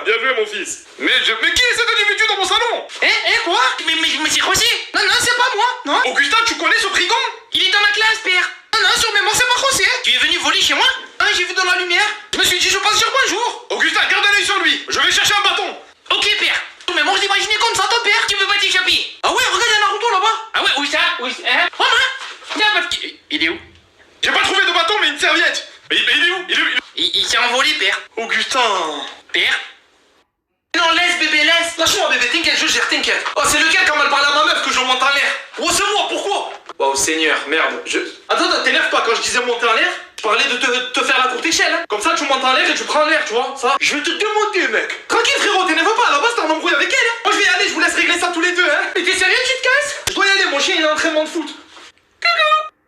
Bien joué, mon fils. Mais qui est cet individu dans mon salon? Quoi? Mais c'est José. Non, c'est pas moi, non. Augustin, tu connais ce brigand? Il est dans ma classe, père. Non, sûrement c'est pas José. Tu es venu voler chez moi? Ah, j'ai vu dans la lumière. Je me suis dit, je passe sur bonjour. Augustin, garde un œil sur lui. Je vais chercher un bâton. Ok, père. Mais moi, je l'imaginais comme ça, ton père. Tu peux pas t'échapper. Ah ouais, regarde, il y a Naruto là-bas. Ah ouais, où ça? Hein? Oh, hein? Tiens, parce qu'il... Il est où? J'ai pas trouvé de bâton, mais une serviette. Mais il est où? Il s'est envolé, père. Augustin. Père? Non, laisse, bébé, laisse. Lâche-moi, bébé, t'inquiète, je gère, t'inquiète. Oh, c'est lequel quand elle parle à ma meuf que je monte en l'air? Oh, c'est moi, pourquoi? Oh, Seigneur, merde. Attends, t'énerve pas, quand je disais monter en l'air, je parlais de te faire la courte échelle, hein. Comme ça, tu montes en l'air et tu prends l'air, tu vois, ça. Je vais te démonter, mec. Tranquille, frérot, t'énerve pas, à la base, t'es en embrouille avec elle, hein. Moi, je vais y aller, je vous laisse régler ça tous les deux, hein. Mais t'es sérieux, tu te casses? Je dois y aller, mon chien, il est en entraînement de foot.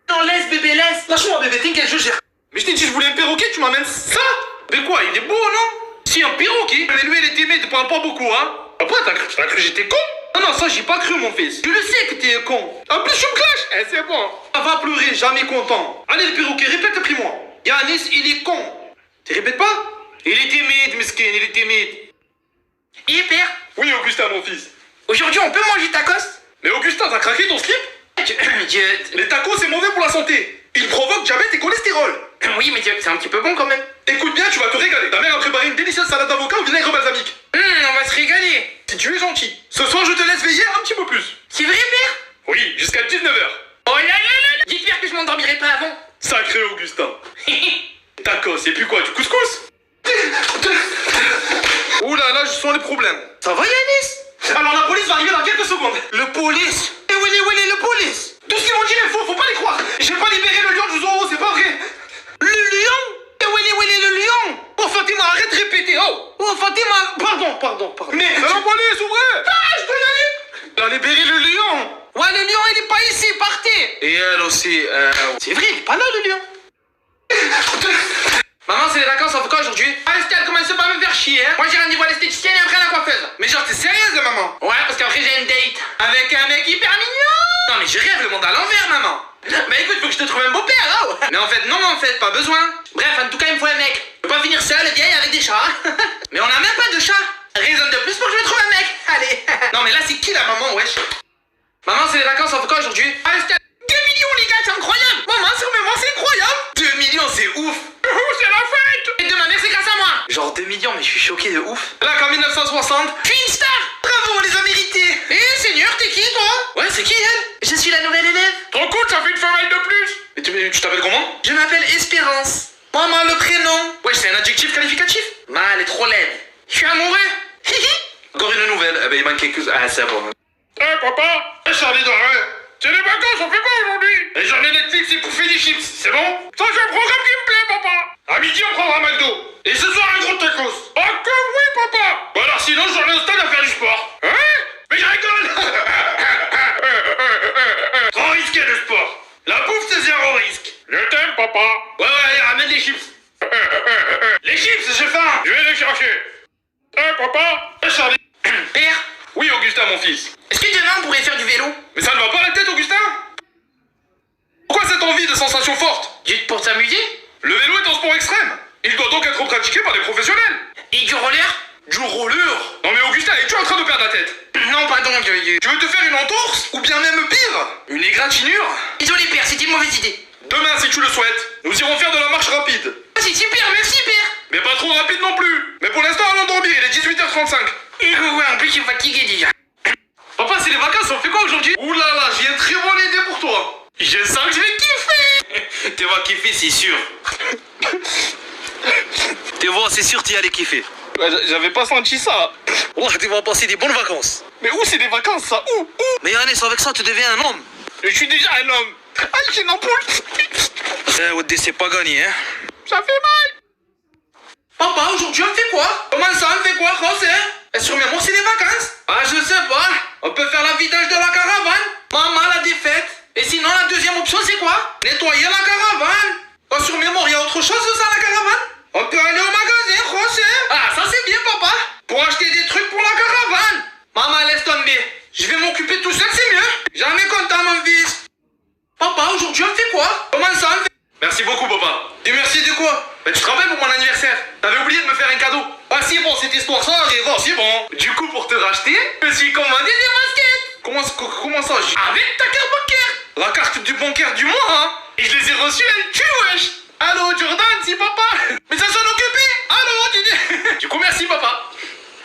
Non, laisse, bébé, laisse. Lâche-moi, bébé, t'inquiète, je gère. Mais je t'ai dit, je voulais un perroquet, tu m'amènes ça? Mais quoi, il est beau, non? Si, un perroquet. Mais lui, il est timide, il parle pas beaucoup, hein. Après, t'as cru que j'étais con? Non, ça, j'y pas cru, mon fils. Je le sais que t'es con. En plus, je me clash. C'est bon. Ça va pleurer, jamais content. Allez, le perroquet, répète après moi. Yanis, il est con. Tu répètes pas? Il est timide, miskin, il est timide. Et père? Oui, Augustin, mon fils. Aujourd'hui, on peut manger tacos? Mais Augustin, t'as craqué ton slip? Les tacos, c'est mauvais pour la santé. Ils provoquent diabète et cholestérol. Oui, mais c'est un petit peu bon quand même. Écoute bien, tu vas te régaler. Ta mère a préparé une délicieuse salade d'avocat au vinaigre balsamique. On va se régaler. Si tu es gentil. Ce soir, je te laisse veiller un petit peu plus. C'est vrai, père? Oui, jusqu'à 19h. Oh là là là là. Dites père que je m'endormirai pas avant. Sacré Augustin. Tacos, et puis quoi, du couscous? Ouh là là, je sens les problèmes. Ça va, Yanis? Alors la police va arriver dans quelques secondes. Le police? Et où il est le police? Tout ce qu'ils m'ont dit est faux, faut pas les croire. J'ai pas libéré le lion du zoo, c'est pas vrai. Le lion? Et où il est le lion? Oh Fatima, arrête de répéter, oh. Oh Fatima, pardon. Mais c'est la police, ouvrez. Ah, je dois y aller. Elle a libéré le lion. Ouais, le lion, il est pas ici, partez. Et elle aussi, C'est vrai, il est pas là, le lion. Maman, c'est les vacances, on fait quoi aujourd'hui? Ah, Estelle, commence pas à me faire chier, hein. Moi, j'ai rendez-vous à l'esthéticienne et après à la coiffeuse. Mais genre, t'es sérieuse, maman? Ouais, parce qu'après, j'ai une date avec un mec hyper mignon. Non, mais je rêve le monde à l'envers, maman. Bah écoute, faut que je te trouve un beau-père, hein. Mais en fait, pas besoin. Bref, en tout cas, il me faut un mec. Je peux pas finir seul, vieille, avec des chats. Mais on a même pas de chat. Raison de plus pour que je me trouve un mec. Allez. Non, mais là, c'est qui la maman, wesh? Maman, c'est les vacances, on fait quoi aujourd'hui? Ah, Estelle, 2 millions, les gars, c'est incroyable. Maman, c'est incroyable. 2 millions, c'est ouf. C'est la fête. Et de ma mère, c'est grâce à moi. Genre 2 millions, mais je suis choqué de ouf. Là, qu'en 1960, je suis une star. Bravo, on les a mérités. Eh, Seigneur, t'es qui, toi? Ouais, c'est qui, elle? Je suis la nouvelle élève. Trop cool, ça fait une femelle de plus. Mais tu t'appelles comment? Je m'appelle Espérance. Maman, le prénom. Ouais, c'est un adjectif qualificatif. Bah, elle est trop laide. Je suis amoureux. Encore une nouvelle. Eh ben, il manquait que... Ah, c'est bon. Papa. Charlie doré. C'est les vacances, on fait quoi aujourd'hui? Les journées Netflix, c'est pour faire des chips, c'est bon? Ça, c'est un programme qui me plaît, papa. À midi, on prendra un McDo. Et ce soir, un gros tacos. Oh, que oui, papa. Bon, alors sinon, je reviens au stade à faire du sport. Hein? Mais je rigole. Trop risqué, le sport. La bouffe, c'est 0 risque. Je t'aime, papa. Ouais, ramène les chips. Les chips, j'ai faim. Je vais les chercher. Papa. Charlie. Père. Oui, Augustin, mon fils. Est-ce que demain, on pourrait faire du vélo? Mais ça ne va pas à la tête, Augustin? Pourquoi cette envie de sensation forte? Juste pour t'amuser? Le vélo est un sport extrême. Il doit donc être pratiqué par des professionnels. Et du roller? Du roller? Non mais Augustin, es-tu en train de perdre la tête? Non, pardon, Tu veux te faire une entorse? Ou bien même pire? Une égratignure? Désolé, père, c'était une mauvaise idée. Demain, si tu le souhaites, nous irons faire de la marche rapide. C'est super, merci, père. Mais pas trop rapide non plus. Mais pour l'instant, allons dormir, il est 18h35. Et ouais, en plus, je suis fatigué déjà. Papa, c'est les vacances, on fait quoi aujourd'hui? Ouh là là, j'ai une très bonne idée pour toi. Je sens que je vais kiffer. Tu vas kiffer, c'est sûr. Tu vois, c'est sûr, tu y allais kiffer. Ouais, j'avais pas senti ça. Oh, tu vas passer des bonnes vacances. Mais où c'est des vacances, ça? Où? Mais Yanis, avec ça, tu deviens un homme. Je suis déjà un homme. Ah, j'ai une ampoule. Wadé, c'est pas gagné, hein. Ça fait mal. Papa, aujourd'hui, on fait quoi? Comment ça, on fait quoi, José? Sûrement, c'est les vacances. Ah, je sais pas. On peut faire la vidange de la caravane. Maman, la défaite. Et sinon, la deuxième option, c'est quoi? Nettoyer la caravane. Oh, sur mémoire, il y a autre chose que ça, la caravane? On peut aller au magasin, José. Ah, ça, c'est bien, papa. Pour acheter des trucs pour la caravane. Maman, laisse tomber. Je vais m'occuper tout seul, c'est mieux. Jamais content, mon fils. Papa, aujourd'hui, on fait quoi? Comment ça, on fait? Merci beaucoup, papa. Et merci de quoi? Mais tu te rappelles pour mon anniversaire? T'avais oublié de me faire un cadeau. Ah si, bon, cette histoire, ça arrive, c'est bon. Du coup, pour te racheter, je me suis commandé des baskets. Comment ça Avec ta carte bancaire. La carte du bancaire du mois, hein. Et je les ai reçues, elle tue, wesh. Allô, Jordan, c'est papa. Mais ça sonne occupé. Allô, du coup, merci, papa.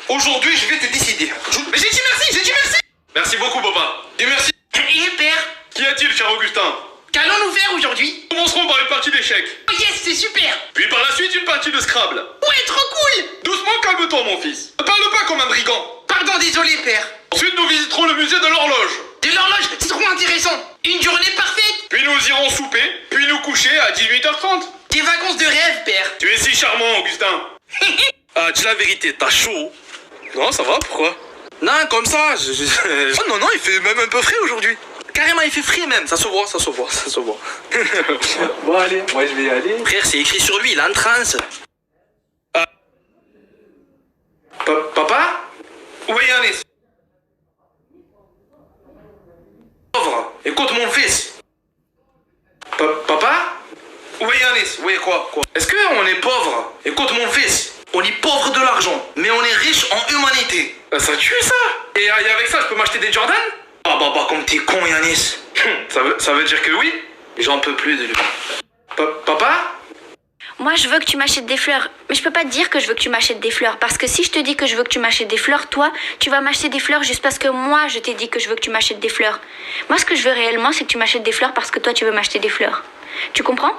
Aujourd'hui, je vais te décider. Mais j'ai dit merci. Merci beaucoup, papa. Et merci. Et père, Qu'y a-t-il, cher Augustin? qu'allons-nous faire aujourd'hui? Commencerons par une partie d'échecs. Oh yes, c'est super. Puis par la suite, une partie de Scrabble. Ouais, trop cool. Doucement, calme-toi, mon fils. Ne parle pas comme un brigand. Pardon, désolé, père. Ensuite, nous visiterons le musée de l'horloge. De l'horloge, c'est trop intéressant. Une journée parfaite. Puis nous irons souper, puis nous coucher à 18h30. Des vacances de rêve, père. Tu es si charmant, Augustin. Ah, dis la vérité, t'as chaud. Non, ça va, pourquoi? Non, comme ça, Oh, non, il fait même un peu frais aujourd'hui. Carrément, il fait frais même, ça se voit. Bon, allez, moi je vais y aller. Frère, c'est écrit sur lui, il est en transe. Papa? Oui, Yanis. Pauvre, écoute mon fils. Papa? Oui, Yanis. Oui, quoi? Est-ce qu'on est pauvre? Écoute mon fils. On est pauvre de l'argent, mais on est riche en humanité. Ça tue ça. Et avec ça, je peux m'acheter des Jordan? Ah bah, comme t'es con, Yanis. Ça veut dire que oui? J'en peux plus de lui. Papa? Moi, je veux que tu m'achètes des fleurs. Mais je peux pas te dire que je veux que tu m'achètes des fleurs. Parce que si je te dis que je veux que tu m'achètes des fleurs, toi, tu vas m'acheter des fleurs juste parce que moi, je t'ai dit que je veux que tu m'achètes des fleurs. Moi, ce que je veux réellement, c'est que tu m'achètes des fleurs parce que toi, tu veux m'acheter des fleurs. Tu comprends?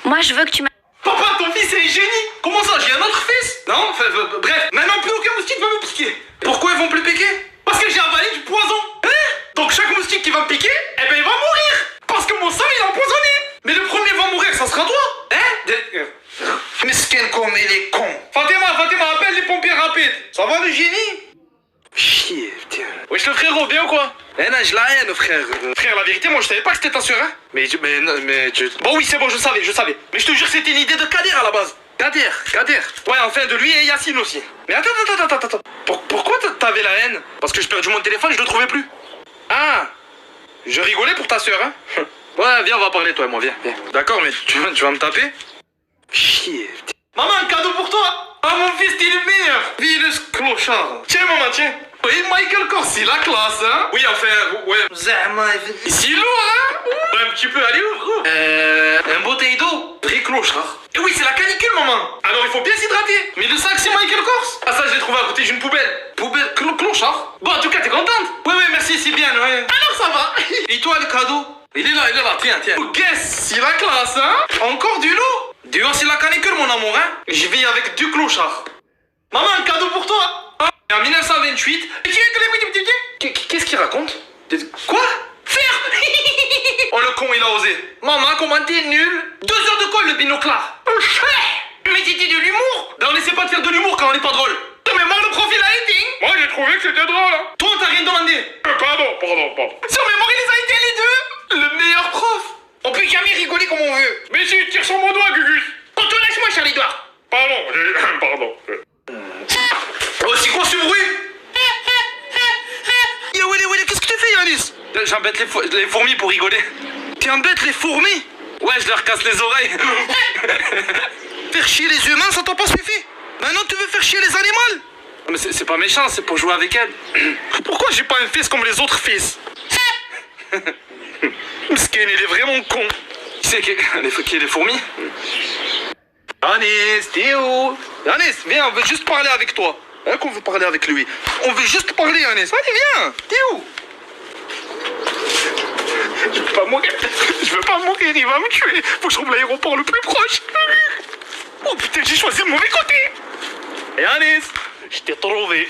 Moi, je veux que tu m'achètes... Papa, ton fils est un génie. Comment ça, j'ai un autre fils? Non, enfin, bref. Maintenant, plus aucun moustique va me piquer. Pourquoi ils vont plus piquer? Parce que j'ai avalé du poison. Hein? Donc chaque moustique qui va me piquer, eh ben il va mourir. Parce que mon sang il est empoisonné. Mais le premier va mourir, ça sera toi. Hein? Mesquin comme il est con. Fatima, appelle les pompiers rapides. Ça va le génie? Chier, putain. Wesh le frérot, bien ou quoi? Eh non, je la haine, frère. Frère, la vérité, moi je savais pas que c'était ta soeur, hein? Mais tu... Bon oui, c'est bon, je savais. Mais je te jure, c'était une idée de Kader à la base. Kader. Ouais, enfin de lui et Yacine aussi. Mais attends. Pourquoi t'avais la haine? Parce que j'ai perdu mon téléphone, je le trouvais plus. Ah, je rigolais pour ta soeur, hein? Ouais, viens, on va parler, toi et moi, viens. D'accord, mais tu vas me taper? Chier, putain. Maman, un cadeau pour toi! Ah, mon fils, t'es le meilleur! Vieux clochard! Tiens, maman, tiens! Oui, Michael Kors, c'est la classe, hein? Oui, enfin, ouais. C'est lourd, hein? Ouais, un petit peu, allez, ouvre! Un bouteille d'eau! Vrai clochard! Et oui, c'est la canicule, maman! Alors, il faut bien s'hydrater! Mais le sac, c'est Michael Kors! Ah, ça, je l'ai trouvé à côté d'une poubelle! Poubelle? Clochard? Bon, en tout cas, t'es contente? Ouais, merci, c'est bien, ouais. Alors, ça va! Et toi, le cadeau? Il est là, tiens. Oh, guess, c'est la classe, hein? Encore du lot? Dehors, c'est la canicule, mon amour, hein? Je vis avec du clochard. Maman, un cadeau pour toi. Ah, en 1928... Qu'est-ce qu'il raconte? Quoi? Faire. Oh, le con, il a osé. Maman, comment t'es nul? 2 heures de colle, le binoclard. Mais c'était de l'humour. Ben, on essaie pas de faire de l'humour quand on n'est pas drôle. Mais moi, le prof, il a été. Moi, j'ai trouvé que c'était drôle, hein. Toi, t'as rien demandé. Pardon. Sur mémoire, il les a été les deux. Le meilleur prof. On peut jamais rigoler comme on veut. Mais si, tire sur mon doigt, Gugus. Oh, toi, laisse-moi, Charlie-Doigt. Pardon. Oh, c'est quoi ce bruit? Willy, qu'est-ce que tu fais, Yanis? J'embête les fourmis pour rigoler. Tu embêtes les fourmis? Ouais, je leur casse les oreilles. Faire chier les humains, ça t'a pas suffi? Maintenant, tu veux faire chier les animaux? Mais c'est pas méchant, c'est pour jouer avec elles. Pourquoi j'ai pas un fils comme les autres fils? Skin, il est vraiment con. Qui c'est qui est les fourmis? Yanis, t'es où? Yanis, viens, on veut juste parler avec toi. Hein, qu'on veut parler avec lui. On veut juste parler, Yanis. Allez, viens. T'es où? Je veux pas mourir, il va me tuer. Faut que je trouve l'aéroport le plus proche. Oh putain, j'ai choisi le mauvais côté. Yanis, je t'ai trouvé.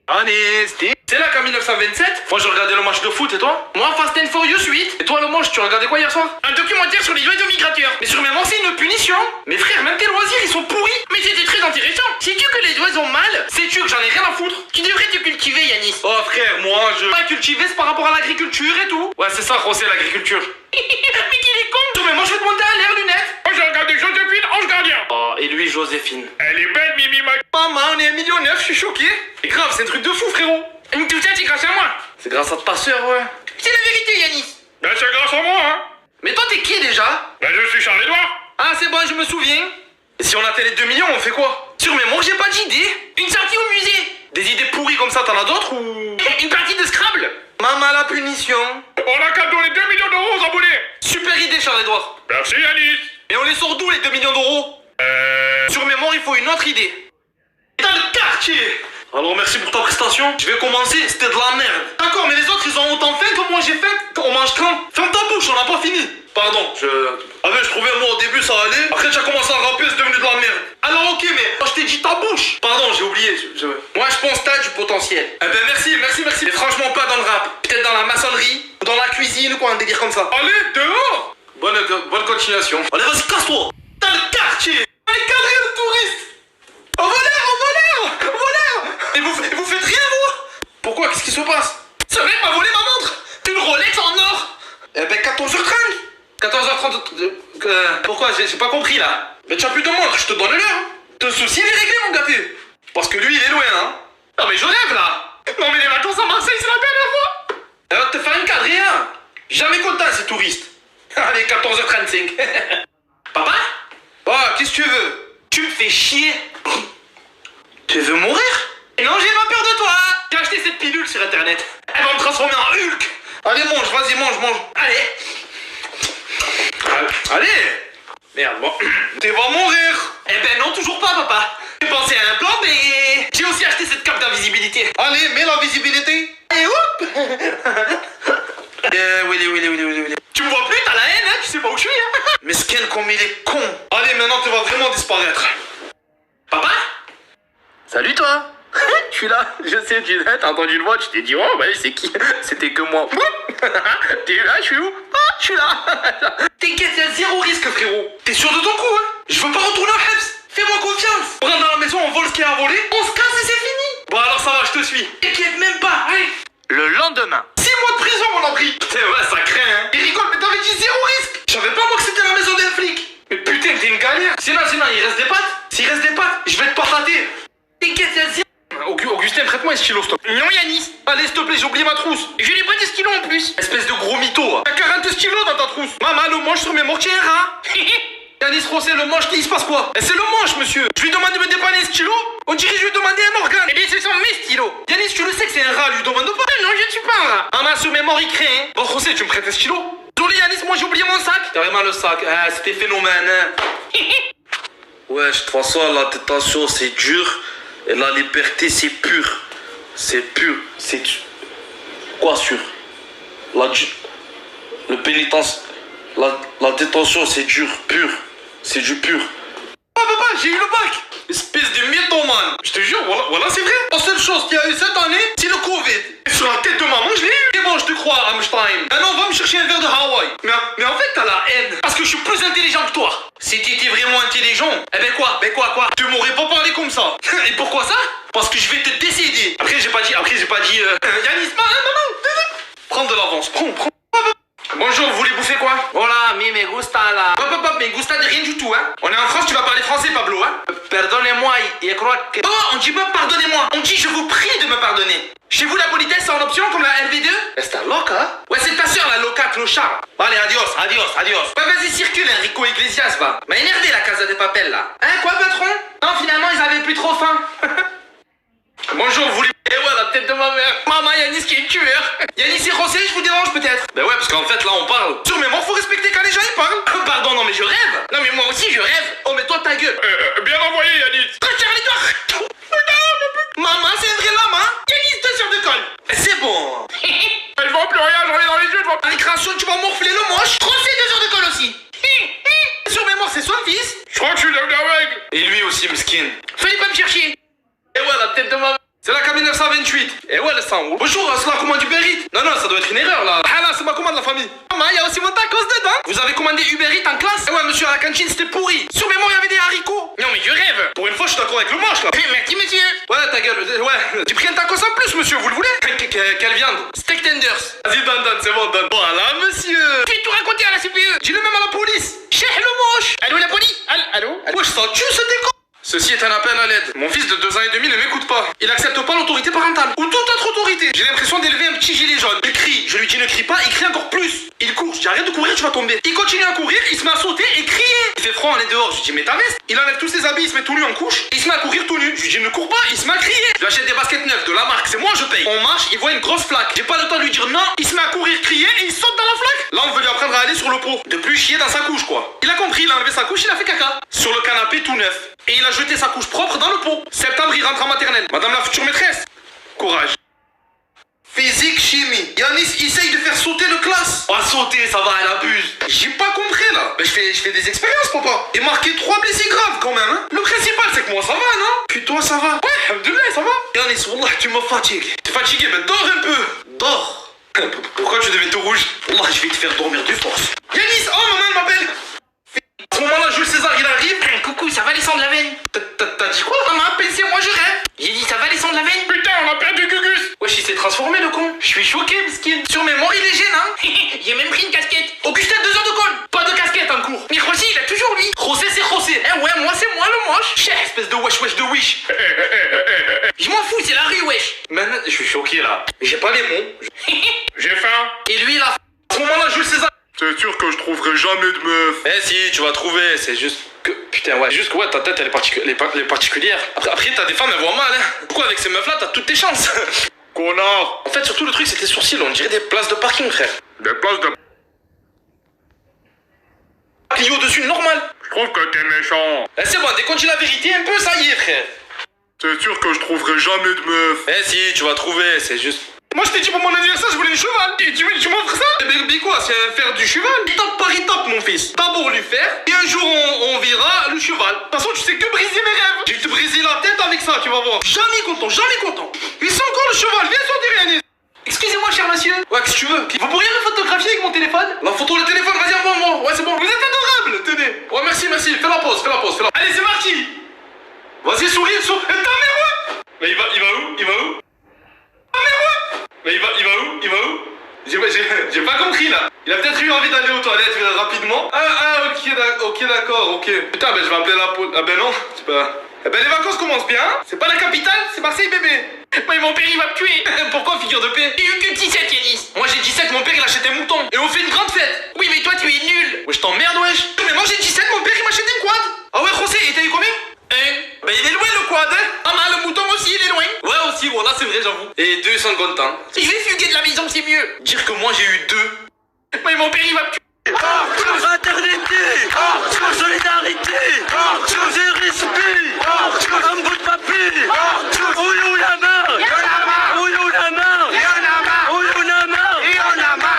Yanis, c'est là qu'en 1927, moi je regardais le match de foot et toi? Moi Fast and Furious 8. Et toi le manche, tu regardais quoi hier soir? Un documentaire sur les oiseaux migrateurs. Mais sur mémoire c'est une punition. Mais frère, même tes loisirs ils sont pourris. Mais c'était très intéressant. Sais-tu que les oiseaux mâles, sais-tu que j'en ai rien à foutre? Tu devrais te cultiver, Yanis. Oh frère, moi je... Pas cultiver, c'est par rapport à l'agriculture et tout. Ouais, c'est ça, José, l'agriculture. Mais qu'il est con. Mais moi je vais te monter à l'air, lunettes. Moi j'ai regardé Joséphine, Ange Gardien. Oh, et lui Joséphine. Elle est belle, Mimi Mac. Maman, on est à 1,9 million, je suis choqué. C'est grave, c'est un truc de fou, frérot. Tout ça, c'est grâce à moi. C'est grâce à ta soeur, ouais. C'est la vérité, Yanis. Ben, c'est grâce à moi, hein. Mais toi, t'es qui déjà? Ben, je suis Charles-Édouard. Ah, c'est bon, je me souviens. Et si on atteint les 2 millions, on fait quoi? Sur mes mots, j'ai pas d'idée. Une sortie au musée. Des idées pourries comme ça, t'en as d'autres ou... Une partie de Scrabble. Maman, la punition. On a qu'à donner 2 millions d'euros aux abonnés. Super idée, Charles-Édouard. Merci, Yanis. Et on les sort d'où, les 2 millions d'euros? Sur mes mots, il faut une autre idée. Dans le quartier. Alors, merci pour ta prestation. Je vais commencer, c'était de la merde. D'accord, mais les autres, ils ont autant faim que moi j'ai faim. On mange quand? Ferme ta bouche, on n'a pas fini. Pardon, je trouvais moi au début ça allait. Après tu as commencé à rapper, c'est devenu de la merde. Alors ok, mais moi, je t'ai dit ta bouche. Pardon, j'ai oublié. Moi je pense que t'as du potentiel. Eh ben merci. Mais franchement pas dans le rap. Peut-être dans la maçonnerie, ou dans la cuisine ou quoi, un délire comme ça. Allez, dehors. Bonne continuation. Allez, vas-y, casse-toi. Dans le quartier. Allez, cadrez le touriste. Au voleur. Et vous faites rien, vous? Pourquoi? Qu'est-ce qui se passe? Ce mec m'a volé ma montre. Une Rolex en or. Eh ben 14h30. 14h30. Pourquoi? J'ai pas compris là. Mais tu as plus de montre, je te donne l'heure. Te souci, il est réglé, mon gâté. Parce que lui, il est loin, hein. Non, mais je rêve là. Non, mais les vacances à Marseille, c'est la dernière fois. Elle va te faire une quadrille, hein. Jamais content, ces touristes. Allez, 14h35. Papa? Oh, qu'est-ce que tu veux? Tu me fais chier. Tu veux mourir? Non, j'ai pas peur de toi. J'ai acheté cette pilule sur internet. Elle va me transformer en Hulk. Allez, mange, vas-y, mange. Allez. Merde, bon. Tu vas mourir. Eh ben non, toujours pas, papa. J'ai pensé à un plan, mais j'ai aussi acheté cette cape d'invisibilité. Allez, mets la visibilité. Et hop. Oui. Tu me vois plus, t'as la haine, hein, tu sais pas où je suis, hein. Mais Sken, comme il est con. Allez, maintenant tu vas vraiment disparaître. Papa? Salut toi. Je suis là, je sais, t'as entendu une voix, tu t'es dit, oh, ouais, c'est qui? C'était que moi. T'es là, je suis où? Ah, je suis là. T'inquiète, y'a 0 risque, frérot. T'es sûr de ton coup, hein? Je veux pas retourner au Hebs. Fais-moi confiance. On rentre dans la maison, on vole ce qu'il y a à voler, on se casse et c'est fini. Bon, alors ça va, je te suis. T'inquiète même pas, allez. Le lendemain. 6 mois de prison, on a pris. Putain, ouais, ça craint, hein. Il rigole, mais t'avais dit 0 risque. Je savais pas, moi, que c'était la maison d'un flic. Mais putain, t'es une galère. Sinon, il reste des pattes. S'il reste des pattes, je vais te patater. T'inquiète, y'a 0. Augustin, prête-moi un stylo, stop. Non, Yanis. Allez, s'il te plaît, j'ai oublié ma trousse. Je n'ai pas de stylo en plus. Espèce de gros mytho. T'as 40 stylos dans ta trousse. Maman, le manche sur mes mortiers, hein. Yanis Rossé, le manche, il se passe quoi? C'est le manche, monsieur. Je lui demande de me dépanner un stylo. On dirait que je lui demandais un organe. Eh bien, ce sont mes stylos. Yanis, tu le sais que c'est un rat, lui demande pas. Non, je ne suis pas un rat. Maman, sur mes morts, il crée, hein. Bon, Rossé, tu me prêtes un stylo? Désolé, Yanis, moi, j'ai oublié mon sac. Carrément, le sac. Ah, c'était phénomène, hein. Ouais, de toute façon, la détention, c'est dur. Et la liberté, c'est pur. C'est pur. C'est... Quoi, sûr? Le pénitence... La détention, c'est dur, pur. C'est du pur. Ah, papa, j'ai eu le bac. Espèce de mythomane. Je te jure, voilà, c'est vrai. La seule chose qu'il y a eu cette année, c'est le Covid. Et sur la tête de maman, je l'ai eu. C'est bon, je te crois, Einstein. Maintenant, on va me chercher un verre de Hawaï. Mais en fait, t'as la haine. Parce que je suis plus intelligent que toi. Si t'étais vraiment intelligent, eh ben quoi? Tu m'aurais pas parlé comme ça. Et pourquoi ça? Parce que je vais te décéder. Après, j'ai pas dit, Yanis, maman, prends de l'avance, prends. Bonjour, vous voulez bouffer quoi? Voilà, me gusta la... Hop, me gusta de rien du tout, hein. On est en France, tu vas parler français, Pablo, hein. Pardonnez-moi, je crois que... Oh, on dit pas pardonnez-moi, on dit je vous prie de me pardonner. Chez vous, la politesse, c'est en option comme la LV2? C'est un loca? Ouais, c'est ta soeur, la loca clochard. Allez, adios. Ouais, vas-y, circule, Enrico Iglesias, va. M'a énervé, la Casa de Papel, là. Hein, quoi, patron? Non, finalement, ils avaient plus trop faim. Bonjour, vous voulez... Eh ouais, la tête de ma mère. Maman, Yanis qui est tueur. Yanis et José, je vous dérange peut-être? Ben ouais, parce qu'en fait, là, on parle. Sur mes morts, faut respecter quand les gens, ils parlent. Pardon, non, mais je rêve. Non, mais moi aussi, je rêve. Oh, mais toi, ta gueule. Bien envoyé, Yanis. Charlie, maman, c'est une vraie lame, hein. Yanis, 2 heures de colle. C'est bon. Je vois plus rien, j'en ai dans les yeux, je vois... À l'écration, tu vas morfler le moche. José, 2 heures de colle aussi. Sur mes morts, c'est son fils. Je crois que je suis devenu aveugle. Et lui aussi, miskin. Fallait pas me chercher. Et ouais, la tête de ma... C'est la K1928. Et ouais, le sang. Bonjour, c'est la commande Uber Eats. Non, ça doit être une erreur là. Ah là, c'est ma commande de la famille. Maman, il y a aussi mon tacos dedans. Vous avez commandé Uber Eats en classe? Et ouais, monsieur, à la cantine, c'était pourri. Sur mes mots, il y avait des haricots. Non, mais je rêve. Pour une fois, je suis d'accord avec le manche là. Merci, monsieur. Ouais, ta gueule. Ouais. Tu pris un tacos en plus, monsieur, vous le voulez? Quelle viande? Steak tenders. Vas-y, donne, c'est bon, donne. Voilà, monsieur. Tu vas tout raconter à la CPE. Dis-le même à la police. Cheikh le moche. Allô, la police? Allô? Wesh, ça tue ce déco. Ceci est un appel à l'aide. Mon fils de 2 ans et demi ne m'écoute pas. Il accepte pas l'autorité parentale. Ou toute autre autorité. J'ai l'impression d'élever un petit gilet jaune. Il crie. Je lui dis ne crie pas, il crie encore plus. Il court. J'arrive. arrête de courir, tu vas tomber. Il continue à courir, il se met à sauter et crier. Il fait froid, on est dehors. Je lui dis, mais ta veste. Il enlève tous ses habits, il se met tout nu en couche. Il se met à courir tout nu. Je lui dis, ne cours pas, il se met à crier. Je lui achète des baskets neuves de la marque, c'est moi, je paye. On marche, il voit une grosse flaque. J'ai pas le temps de lui dire non. Il se met à courir, crier et il saute dans la flaque. Là, on veut lui apprendre à aller sur le pot. De plus chier dans sa couche, quoi. Il a compris, il a enlevé sa couche, il a fait caca. Sur le canapé tout neuf. Et il a jeté sa couche propre dans le pot. Septembre, il rentre en maternelle. Madame la future maîtresse. Courage. Physique, chimie. Yanis essaye de faire sauter le classe. Pas sauter, ça va, elle abuse. J'ai pas compris là. Mais je fais des expériences, papa. Et marqué 3 blessés graves quand même, hein. Le principal, c'est que moi ça va, non? Puis toi, ça va? Ouais, alhamdoulilah, ça va. Yanis, wallah, tu me fatigues. T'es fatigué, mais dors un peu. Dors. Pourquoi tu devais tout rouge? Wallah, je vais te faire dormir de force. Yanis, oh, maman m'appelle. À ce moment-là, Jules César, il arrive. Coucou, ça va les sangs de la veine? T'as dit quoi? Maman, appelle, c'est moi, je rêve. J'ai dit, ça va les sangs de la veine? Putain, on a perdu Gugus. Wesh, il s'est transformé le con. Je suis choqué, miskin. Sur mémoire, il est gênant. J'ai même pris une casquette. Augustin, 2 heures de colle. Pas de casquette en cours. Mais José, il a toujours lui. José, c'est José. Eh ouais, moi, c'est moi le moche. Chef, espèce de wesh de wish. Je m'en fous, c'est la rue, wesh. Maintenant, je suis choqué là. Mais j'ai pas les mots. J'ai faim. Et lui, là. À ce moment-là, Jules César. C'est sûr que je trouverai jamais de meuf. Eh si, tu vas trouver, c'est juste que... Putain, ouais, juste que ouais, ta tête, elle est particulière. Après t'as des femmes, elles voient mal, hein. Pourquoi avec ces meufs-là, t'as toutes tes chances. Connard. En fait, surtout le truc, c'est tes sourcils, on dirait des places de parking, frère. Des places de... Clio dessus, normal. Je trouve que t'es méchant. Eh c'est bon, dès qu'on dit la vérité un peu, ça y est, frère. C'est sûr que je trouverai jamais de meuf. Eh si, tu vas trouver, c'est juste... Moi je t'ai dit pour mon anniversaire, je voulais un cheval. Tu m'offres ça? Eh ben quoi, c'est faire du cheval? Étape par étape, mon fils. D'abord lui faire, et un jour on verra le cheval. De toute façon, tu sais que briser mes rêves. Je vais te briser la tête avec ça, tu vas voir. Jamais content, jamais content. Et c'est encore le cheval, viens sur tes Yanis. Excusez-moi, cher monsieur. Ouais, qu'est-ce que tu veux? Vous pourriez me photographier avec mon téléphone? La photo, le téléphone, vas-y, envoie-moi. Ouais, c'est bon. Vous êtes adorable, tenez. Ouais, merci. Fais la pause. Allez, c'est parti. Vas-y, souris. Ta mère, ouais. Mais il va où? Ta mère, ouais. Mais il va où? J'ai pas compris là. Il a peut-être eu envie d'aller aux toilettes rapidement. Ok, d'accord, ok. Putain, ben je vais appeler la pause. Ah ben non, c'est pas... Eh ben les vacances commencent bien. C'est pas la capitale, c'est Marseille, bébé. Mais mon père, il va me tuer. Pourquoi, figure de paix? J'ai eu que 17, Yanis. Moi j'ai 17, mon père il achète des moutons. Et on fait une grande fête. Oui, mais toi, tu es nul. Ouais, je t'emmerde, wesh. Mais moi j'ai 17, mon père il m'achète une quad. Ah ouais, José, et t'as eu combien? Ben il est loin le quad, hein. Ah mal, le mouton aussi, il est loin. Ouais aussi, voilà, c'est vrai, j'avoue. Et 2 sont contents. Si je vais fuguer de la maison, c'est mieux. Dire que moi j'ai eu 2. Mais mon père, il va me tuer. Arthur fraternité, Arthur solidarité, Arthur j'ai respect, Arthur un bout de papier, Arthur où la main, où la main, où la main,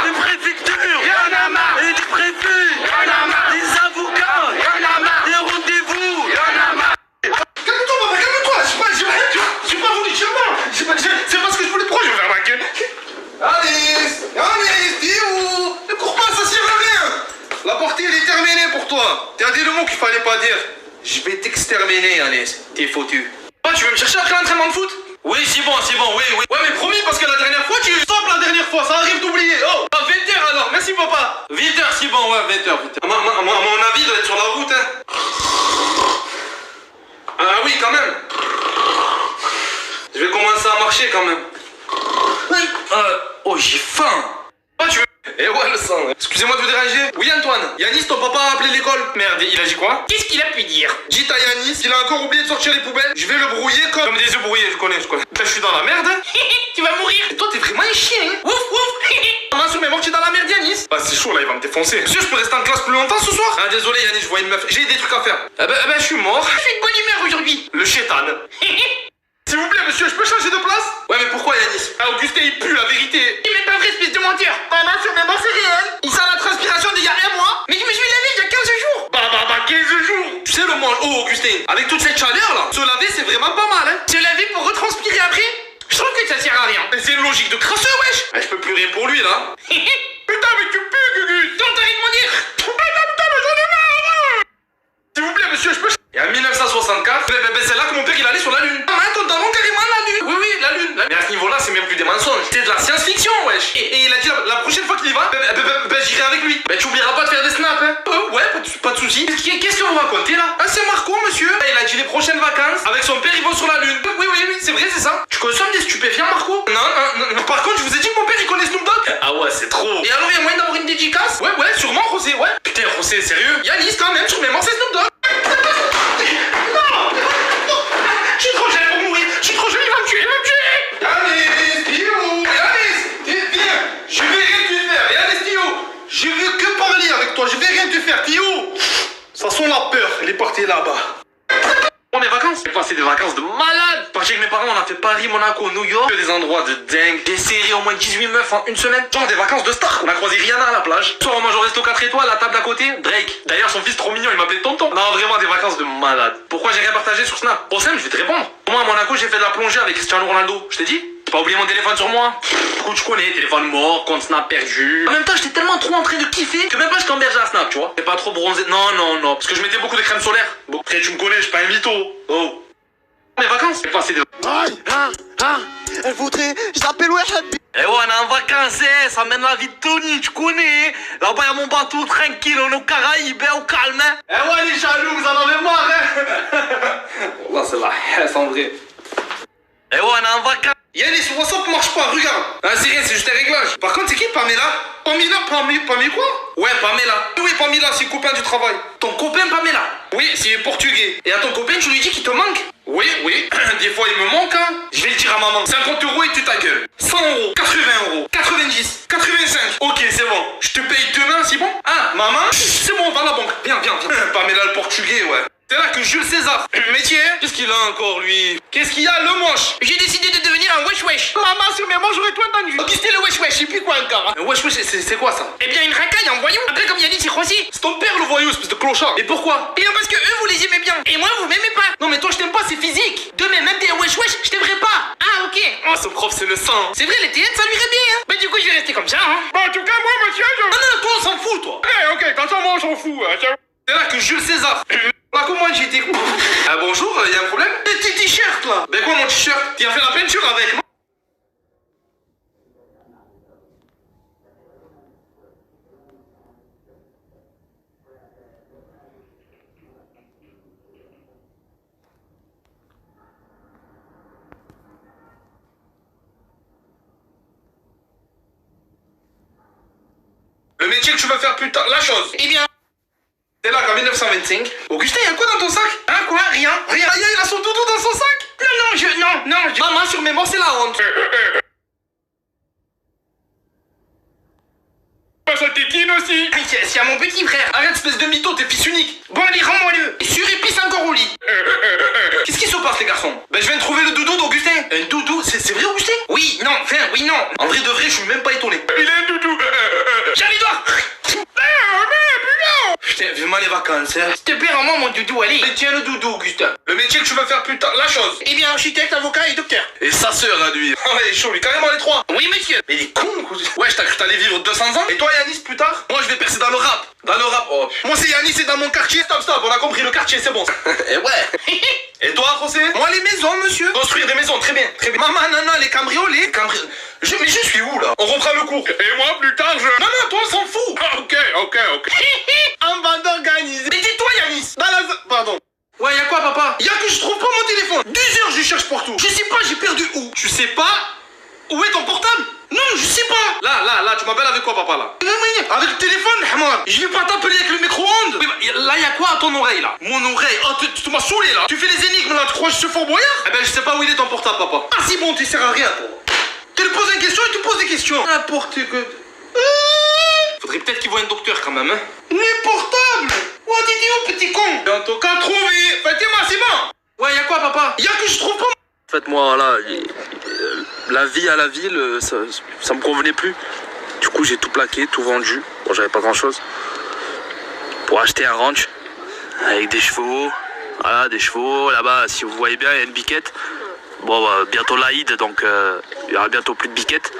les préfectures, et les préfets, les avocats, les rendez-vous. Calme-toi, papa, calme-toi. J'ai pas voulu dire non. C'est pas ce que je voulais. Pourquoi je vais faire ma gueule? Alice, t'es où? Ne cours pas, ça sert à rien. La portée, elle est terminée pour toi. T'as dit le mot qu'il fallait pas dire. Je vais t'exterminer, Alice. T'es foutu. Ah, tu veux me chercher après l'entraînement de foot? Oui, c'est bon, oui. Ouais, mais promis, parce que la dernière fois, Stop la dernière fois, ça arrive d'oublier. Oh, à 20h alors, merci papa. 20h, c'est bon, ouais, 20h. À mon avis, il doit être sur la route, hein. Ah oui, quand même. Je vais commencer à marcher quand même. Oh, j'ai faim. Ah, tu veux... Eh ouais, le sang. Excusez-moi de vous déranger. Oui, Antoine. Yanis, ton papa a appelé l'école. Merde, il a dit quoi? Qu'est-ce qu'il a pu dire? Dites à Yanis qu'il a encore oublié de sortir les poubelles. Je vais le brouiller comme des œufs brouillés, je connais. Là, je suis dans la merde. Tu vas mourir. Et toi, t'es vraiment un chien, hein. Ouf, ouf. Maman, sur mes morts, tu es dans la merde, Yanis. Bah, c'est chaud, là, il va me défoncer. Monsieur, je peux rester en classe plus longtemps ce soir? Ah, désolé, Yanis, je vois une meuf. J'ai des trucs à faire. Eh ben, je suis mort. Je suis de bonne humeur aujourd'hui. Le chétan. S'il vous plaît, monsieur, je peux changer de place? Ouais, mais pourquoi, Yanis? Ah, Augustin, il pue, la vérité. Il m'est pas vrai, espèce de menteur. Maman, sur mes morts, c'est réel. Il sent la transpiration d'il y a 1 mois. Mais je me suis lavé il y a 15 jours. 15 jours. Tu sais, le monde. Oh, Augustin, avec toute cette chaleur, là, se laver, c'est vraiment pas mal, hein. Se laver pour retranspirer après? Je trouve que ça sert à rien. Mais c'est une logique de crasseux, wesh. Ah, je peux plus rien pour lui, là. Putain, mais tu pues, Gugus. Donc t'arrêtes de m'en dire. Putain, mais j'en ai marre. S'il vous plaît, monsieur, je peux... Et en 1964, c'est là que mon père, il allait sur la Lune. Ah, ton daron carrément la Lune. Oui, la Lune. Mais à ce niveau-là, c'est même plus des mensonges. C'est de la science-fiction, wesh. Et il a dit la prochaine fois qu'il y va, j'irai avec lui. Tu oublieras pas de faire des snaps, hein. Ouais, pas de soucis. Qu'est-ce que vous racontez, là? Ah, c'est Marco, monsieur. Il a dit les prochaines vacances, avec son père, ils vont sur la Lune. Oui, c'est vrai, c'est ça. Tu consommes des stupéfiants, Marco? Non. Par contre, je vous ai dit que mon père, il connaît Snoop Dogg. Ah ouais, c'est trop. Et alors, il y a moyen d'avoir une monsieur. Yanis, quand même, sur mémoire, c'est Snoop Dogg. Non. Je suis trop jeune pour mourir. Je suis trop jeune, il va me tuer, il va me tuer. Yanis, Théo, Yanis, viens. Je vais rien te faire. Yanis, Théo. Je veux que parler avec toi, je vais rien te faire, Théo. Ça sent la peur, il est parti là-bas. Pour mes vacances, j'ai passé des vacances de malade. Parti avec mes parents, on a fait Paris, Monaco, New York. Que des endroits de dingue. J'ai serré au moins 18 meufs en une semaine. Genre des vacances de star. On a croisé Rihanna à la plage. Soit on mange au resto 4 étoiles, la table d'à côté, Drake. D'ailleurs, son fils trop mignon, il m'appelait tonton. Non, vraiment des vacances de malade. Pourquoi j'ai rien partagé sur Snap? Au Sam, je vais te répondre. Moi, à Monaco, j'ai fait de la plongée avec Cristiano Ronaldo. Je t'ai dit? J'ai pas oublié mon téléphone sur moi. Écoute, je connais, téléphone mort, compte Snap perdu. En même temps, j'étais tellement trop en train de kiffer que même pas je t'emberge à Snap, tu vois. T'es pas trop bronzé. Non. Parce que je mettais beaucoup de crème solaire. Bon, après, tu me connais, je suis pas un mytho. Oh. Mes vacances, j'ai passé de... Elle voudrait, je l'appelle Wahab. Eh ouais, on est en vacances, hein, ça mène la vie de Tony, tu connais. Là-bas, y'a mon bateau tranquille, on est aux Caraïbes, au calme. Hein. Eh ouais, les jaloux, vous en avez marre, hein. Là, c'est la haisse en vrai. Eh ouais, on est en vacances. Yanis, sur WhatsApp marche pas, regarde. Ah, c'est rien, c'est juste un réglage. Par contre, c'est qui Pamela? Pamela quoi? Ouais, Pamela. Oui, Pamela, c'est le copain du travail. Ton copain, Pamela. Oui, c'est portugais. Et à ton copain, tu lui dis qu'il te manque? Oui. Des fois, il me manque, hein. Je vais le dire à maman. 50 € et tu ta gueule. 100 €, 80 €, 90, 85. Ok, c'est bon. Je te paye demain, c'est bon? Ah, maman? C'est bon, va à la banque. Viens. Pamela, le portugais, ouais. C'est là que Jules César. Métier? Qu'est-ce qu'il a encore, lui? Qu'est-ce qu'il y a, le moche? J'ai décidé de devenir un wesh-wesh. Maman, sur mes manches, j'aurais tout entendu. Augustin le wesh-wesh. Et puis quoi encore? Un wesh-wesh, c'est quoi ça? Eh bien, une racaille, un voyou. Après, comme Yannick, c'est Rossi. C'est ton père, le voyou, espèce de clochard. Et pourquoi? Eh bien, parce que eux, vous les aimez bien. Et moi, vous m'aimez pas. Non, mais toi, je t'aime pas, c'est physique. Demain, même t'es un wesh-wesh, je t'aimerais pas. Ah, ok. Oh, ce prof, c'est le sang. C'est vrai, les TN, ça lui irait bien, hein. Bah, du coup, je vais rester comme ça, hein. Bon, en tout cas, moi, monsieur, Ah non, toi, on s'en fout, toi. Ok, quand ça, moi, on s'en fout. C'est là que Jules César. Là, comment j'étais. Ah, bonjour, y'a un problème? Tes t-shirts, là. Ben quoi, mon t-shirt? Tu as fait la peinture avec, non? Le métier que tu veux faire plus tard, la chose. Eh bien. C'est là qu'en 1925. Augustin, y'a quoi dans ton sac? Hein, quoi? Rien. Il a son doudou dans son sac. Non, Maman, sur mes mots, c'est la honte. Ça t'équine aussi. C'est à mon petit frère. Arrête, espèce de mytho, t'es fils unique. Bon, allez, rends-moi-le. Et surépice encore au lit. Qu'est-ce qui se passe, les garçons? Ben, je viens de trouver le doudou d'Augustin. Un doudou? C'est vrai, Augustin? Oui, non. En vrai de vrai, je suis même pas étonné. Il a un doudou. Charlie Edouard. Putain, vivement les vacances, hein. S'il te plaît, rends-moi mon doudou, allez. Mais tiens le doudou, Augustin. Le métier que tu veux faire plus tard, la chose. Eh bien, architecte, avocat et docteur. Et sa sœur à lui. Oh, il est chaud, lui, carrément les trois. Oui, monsieur. Mais il est con, quoi. Ouais, je t'as cru que t'allais vivre 200 ans. Et toi, Yanis, plus tard? Moi, je vais percer dans le rap. Oh. Moi, c'est Yanis, c'est dans mon quartier. Stop, on a compris, le quartier, c'est bon. Et ouais. Et toi, José? Moi, les maisons, monsieur. Construire des maisons, très bien. Maman, non, les cambriolés. Mais je suis où, là? On reprend le cours. Et moi, plus tard, je... Non, toi, on s'en fout. Ok. On va d'organiser. Mais dis-toi, Yanis. Pardon. Ouais, y'a quoi, papa? Y'a que je trouve pas mon téléphone. 10 heures, je cherche partout. Je sais pas, j'ai perdu où? Tu sais pas? Où est ton portable? Non, je sais pas. Là, tu m'appelles avec quoi, papa, là? Avec le téléphone, Hamad. Je vais pas t'appeler avec le micro-ondes. Oui, bah, là, y'a quoi à ton oreille, là? Mon oreille. Oh, tu m'as saoulé, là. Tu fais les énigmes, là. Tu crois que je suis Fort Boyard? Eh ben, je sais pas où il est ton portable, papa. Ah, c'est bon, tu sers à rien, toi. Tu lui poses une question et tu poses des questions. N'importe quoi. Faudrait peut-être qu'il voit un docteur, quand même, hein. Les portables. Oh, t'es où, petit con? En tout cas, trouvé. Faites-moi, c'est bon. Ouais, y'a quoi, papa? Y'a que je trouve pas. En fait, moi, là, la vie à la ville, ça me convenait plus. Du coup, j'ai tout plaqué, tout vendu. Bon, j'avais pas grand-chose. Pour acheter un ranch avec des chevaux. Voilà, des chevaux. Là-bas, si vous voyez bien, il y a une biquette. Bon, bah, bientôt l'Aïd, donc il y aura bientôt plus de biquettes.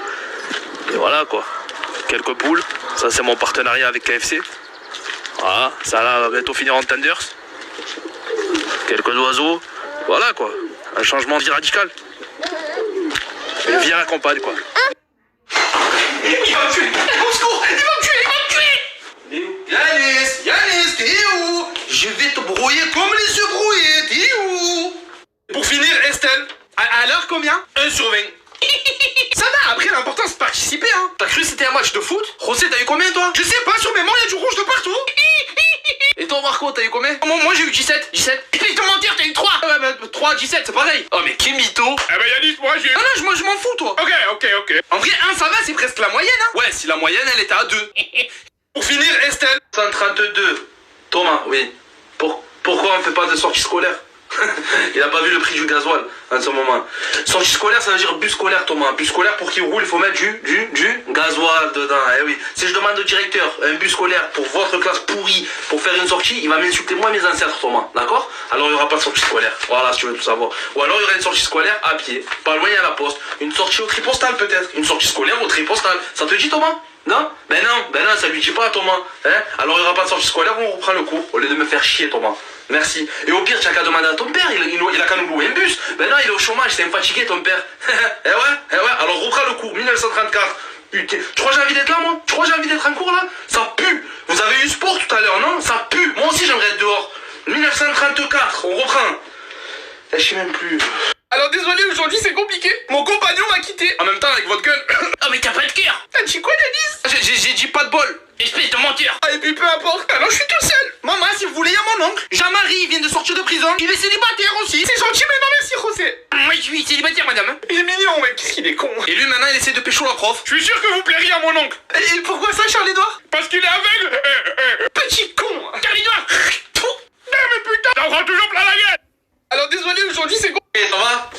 Et voilà, quoi. Quelques poules. Ça, c'est mon partenariat avec KFC. Voilà, ça là va bientôt finir en tenders. Quelques oiseaux. Voilà, quoi. Un changement de vie radical. Une vie à la campagne, quoi. Il va me tuer. Au secours, il va me tuer. Yanis, t'es où? Je vais te brouiller comme les œufs brouillés. T'es où? Pour finir, Estelle. À l'heure combien? 1 sur 20. Ça va, après l'important c'est de participer, hein. T'as cru que c'était un match de foot? José, t'as eu combien, toi? Je sais pas, sur mes mains, il y a du rouge de partout. toi, Marco, t'as eu combien? Moi j'ai eu 17. 17. Espèce de mentir, t'as eu 3. Ouais, mais 3, 17, c'est pareil. Oh, mais quel mytho. Eh ben Yanis, moi j'ai... Ah non, moi je m'en fous, toi. Ok. En vrai, 1, ça va, c'est presque la moyenne, hein. Ouais, si la moyenne, elle était à 2. Pour finir, Estelle. 132. Thomas, oui. Pourquoi on fait pas de sortie scolaire? Il a pas vu le prix du gasoil en ce moment. Sortie scolaire, ça veut dire bus scolaire, Thomas. Bus scolaire, pour qu'il roule, il faut mettre du gasoil dedans. Eh oui. Si je demande au directeur un bus scolaire pour votre classe pourrie pour faire une sortie, il va m'insulter moi et mes ancêtres, Thomas. D'accord? Alors il y aura pas de sortie scolaire. Voilà, si tu veux tout savoir. Ou alors il y aura une sortie scolaire à pied. Pas loin, il y a la poste. Une sortie au tri postal peut-être. Une sortie scolaire au tri postal. Ça te dit, Thomas? Non, ça lui dit pas, Thomas. Hein? Alors il n'y aura pas de sortie scolaire, on reprend le cours, au lieu de me faire chier, Thomas. Merci. Et au pire, tu n'as qu'à demander à ton père, il a qu'à nous louer un bus. Non, il est au chômage, c'est un fatigué, ton père. eh ouais, alors reprends le cours, 1934. Putain, tu crois que j'ai envie d'être là, moi? Tu crois que j'ai envie d'être en cours, là? Ça pue. Vous avez eu sport tout à l'heure, non? Ça pue. Moi aussi, j'aimerais être dehors. 1934, on reprend. Je sais même plus. Alors désolé, aujourd'hui c'est compliqué. Mon compagnon m'a quitté. En même temps, avec votre gueule. Oh, mais t'as pas de cœur. T'as dit quoi, Yanis? J'ai dit pas de bol. Espèce de menteur. Ah, et puis peu importe. Alors je suis tout seul. Maman, si vous voulez, il y a mon oncle. Jean-Marie, il vient de sortir de prison. Il est célibataire aussi. C'est gentil, mais non merci, José. Moi, je suis célibataire, madame. Il est mignon, mec. Qu'est-ce qu'il est con. Et lui, maintenant, il essaie de pécho la prof. Je suis sûr que vous plairiez à mon oncle. Et pourquoi ça, Charles-Édouard? Parce qu'il est aveugle. Petit con. Charles-Édouard. Mais putain, t'en prends toujours plein la gueule. Alors désolé, aujourd'hui c'est con. Ça va?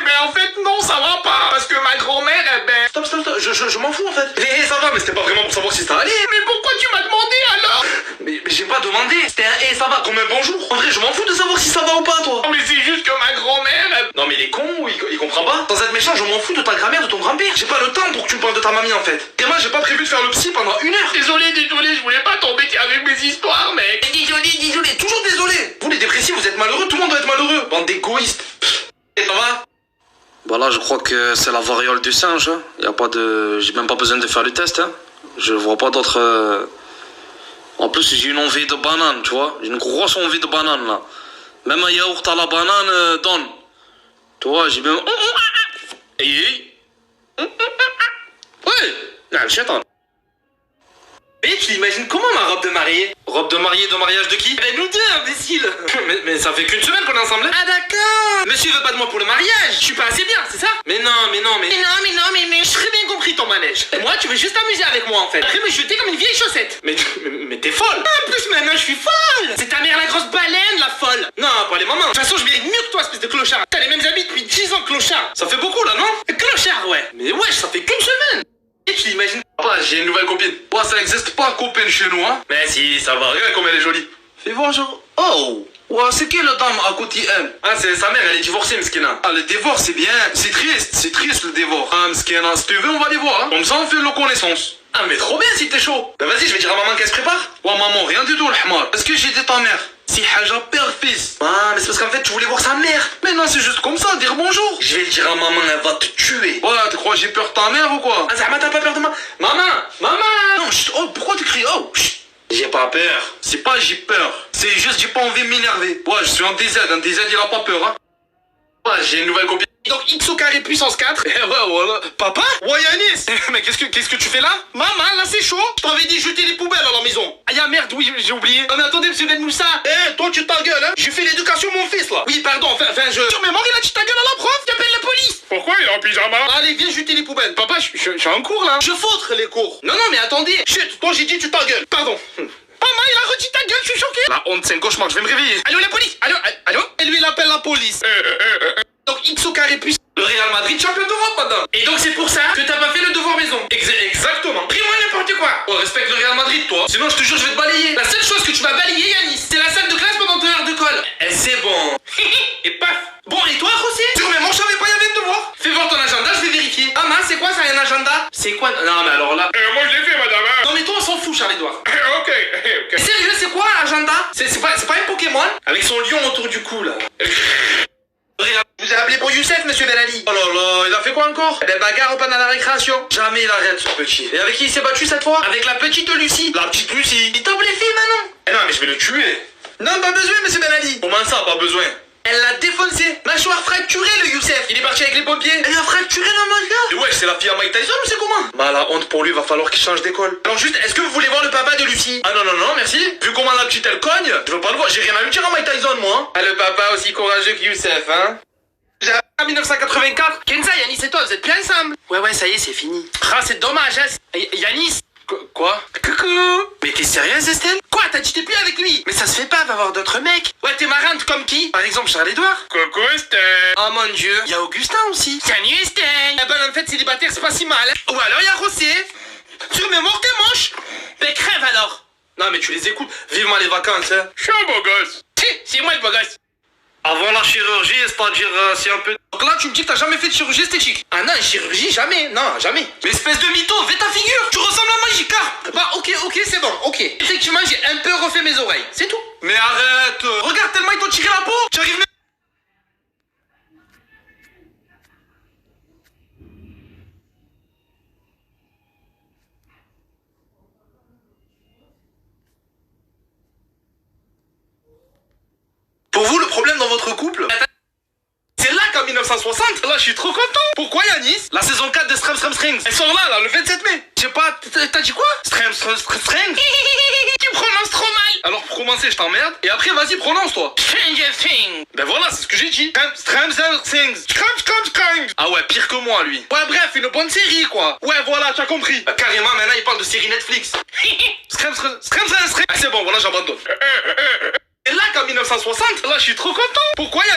Mais en fait non, ça va pas. Parce que ma grand-mère, Stop, je m'en fous en fait. Ça va, mais c'était pas vraiment pour savoir si ça allait. Mais pourquoi tu m'as demandé alors? Mais j'ai pas demandé, c'était un ça va comme un bonjour. En vrai, je m'en fous de savoir si ça va ou pas, toi. Non mais c'est juste que ma grand-mère, Non mais il est con ou il comprend pas? Sans être méchant, je m'en fous de ta grand-mère, de ton grand-père. J'ai pas le temps pour que tu me parles de ta mamie en fait. Et moi j'ai pas prévu de faire le psy pendant 1 heure. Désolé, je voulais pas t'embêter avec mes histoires, mec. Désolé. Toujours désolé. Vous les dépressifs, vous êtes malheureux, tout le monde doit être malheureux. Bande d'égoïstes. Et ça va? Bah là, je crois que c'est la variole du singe. Hein. Y a pas de... J'ai même pas besoin de faire le test. Hein. Je vois pas d'autres... En plus, j'ai une envie de banane, tu vois. J'ai une grosse envie de banane, là. Même un yaourt à la banane, donne. Tu vois, j'ai même... Hey. Ouais. Non, le chétan. Mais tu l'imagines comment ma robe de mariée? Robe de mariée, de mariage de qui? Ben nous deux, imbécile. mais ça fait qu'une semaine qu'on est ensemble. Ah d'accord. Monsieur veut pas de moi pour le mariage. Je suis pas assez bien, c'est ça? Mais non. Mais je serais bien compris ton manège. Et moi, tu veux juste t'amuser avec moi en fait. Après me jeter comme une vieille chaussette. Mais t'es folle. En plus maintenant je suis folle. C'est ta mère la grosse baleine, la folle. Non, pas les mamans. De toute façon, je mérite mieux que toi, espèce de clochard. T'as les mêmes habits depuis 10 ans, clochard. Ça fait beaucoup là, non? Clochard, ouais. Mais wesh, ça fait qu'une semaine. Et tu l'imagines? Papa, j'ai une nouvelle copine. Moi, ça existe pas, copine chez nous, hein. Mais si, ça va. Regarde comme elle est jolie. Fais voir, genre. Oh. Ouais, c'est qui la dame à côté elle? Ah, c'est sa mère, elle est divorcée, Mskina. Ah, le divorce, c'est bien. C'est triste le divorce. Ah, Mskina, si tu veux, on va les voir, hein. Comme ça, on fait le connaissance. Ah, mais trop bien si t'es chaud. Bah, vas-y, je vais dire à maman qu'elle se prépare. Ouais, maman, rien du tout, le hamar. Est-ce que j'ai dit ta mère? Si haja père fils. Ah, mais c'est parce qu'en fait, tu voulais voir sa mère. Mais non, c'est juste comme ça, dire bonjour. Je vais le dire à maman, elle va te tuer. Ouais, tu crois que j'ai peur de ta mère ou quoi? Ah, Zahma, t'as pas peur de moi? Maman! Non, chut, oh, pourquoi tu cries? Oh, chut. J'ai pas peur. C'est pas j'ai peur. C'est juste j'ai pas envie de m'énerver. Ouais, je suis en DZ. Un DZ, il a pas peur, hein. Ouais, j'ai une nouvelle copine. Donc x au carré puissance 4. Eh ouais, voilà. Papa? Ouais, Yanis. Mais qu'est-ce que tu fais là? Maman, là c'est chaud. Je t'avais dit jeter les poubelles à la maison. Ah ya merde, oui, j'ai oublié. Non mais attendez, monsieur Ben Moussa. Toi tu ta gueule, hein. J'ai fait l'éducation de mon fils, là. Oui, pardon, enfin, je... Sur mémoire, il a dit ta gueule à la prof. J'appelle la police. Pourquoi il est en pyjama? Allez, viens jeter les poubelles. Papa, je suis en cours, là. Je foutre les cours. Non, mais attendez. Chut, toi j'ai dit tu ta gueule. Pardon. Maman, il a redit ta gueule, je suis choqué. La honte, c'est un cauchemar, je vais me réveiller. Allô, la police. Allô. Et lui, il appelle la police. Donc x au carré puissance. Le Real Madrid champion d'Europe, madame. Et donc c'est pour ça que t'as pas fait le devoir maison. Exactement. Pris-moi n'importe quoi. Oh, respecte le Real Madrid, toi. Sinon, je te jure, je vais te balayer. La seule chose que tu vas balayer, Yanis, c'est la salle de classe pendant ton heure de colle. C'est bon. Et paf. Bon, et toi, José? Sur mémoire, je savais pas, il y avait un devoir. Fais voir ton agenda, je vais vérifier. Ah mince, c'est quoi ça, un agenda? C'est quoi? Non, mais alors là... Moi, je l'ai fait, madame. Non, mais toi, on s'en fout, Charles-Édouard. Ok. Sérieux, c'est quoi, l'agenda? C'est pas un Pokémon? Avec son lion autour du cou, là. Je vous ai appelé pour Youssef, monsieur Ben Ali. Oh là là, il a fait quoi encore? Eh ben, bagarre pendant la récréation. Jamais il arrête, ce petit. Et avec qui il s'est battu cette fois? Avec la petite Lucie. La petite Lucie. Il t'a blessé, Manon? Eh non, mais je vais le tuer. Non, pas besoin, monsieur Ben Ali. Comment ça, pas besoin? Elle l'a défoncé. Mâchoire fracturée, le Youssef. Il est parti avec les pompiers. Elle lui a fracturé la mâchoire. Et ouais, c'est la fille à Mike Tyson ou c'est comment? Bah la honte pour lui, va falloir qu'il change d'école. Alors juste, est-ce que vous voulez voir le papa de Lucie? Ah non, non, non, merci. Vu comment la petite elle cogne, je veux pas le voir. J'ai rien à lui dire à Mike Tyson, moi. Ah, le papa aussi courageux que Youssef, hein. En 1984. Kenza, Yanis et toi, vous êtes plus ensemble? Ouais, ça y est, c'est fini. Ah, c'est dommage, hein. Yanis. Quoi? Coucou. Mais t'es sérieuse, Estelle? Quoi, t'as dit t'es plus avec lui? Mais ça se fait pas, va voir d'autres mecs. Ouais, t'es marrante comme qui? Par exemple, Charles-Édouard. Coucou, Estelle. Oh mon dieu. Y a Augustin aussi. Salut, Estelle. Ah ben, en fait, célibataire, c'est pas si mal. Hein. Ou alors, y a Rossé. Sur mes morts, t'es moche. Mais crève alors. Non, mais tu les écoutes. Vivement les vacances, hein. Je suis un beau gosse. C'est moi le beau gosse. Avant la chirurgie, c'est-à-dire c'est un peu... Donc là, tu me dis que t'as jamais fait de chirurgie esthétique. Ah non, chirurgie, jamais. Non, jamais. Mais espèce de mytho, fais ta figure. Tu ressembles à Magikarp. Bah, ok, c'est bon, ok. Effectivement, j'ai un peu refait mes oreilles. C'est tout. Mais arrête. Regarde tellement ils t'ont tiré la peau. J'arrive même... Pour vous, le problème dans votre couple, c'est là qu'en 1960, là je suis trop content. Pourquoi Yanis? La saison 4 de Strings. Elle sort là, le 27 mai. Je sais pas, t'as dit quoi? Strings. Tu prononces trop mal. Alors pour commencer, je t'emmerde. Et après, vas-y, prononce-toi. Stranger Things. Ben voilà, c'est ce que j'ai dit. Stranger Things. Ah ouais, pire que moi, lui. Ouais, bref, une bonne série, quoi. Ouais, voilà, tu as compris. Carrément, maintenant, il parle de série Netflix. Ah, c'est bon, voilà, j'abandonne. Et là qu'en 1960, là je suis trop content. Pourquoi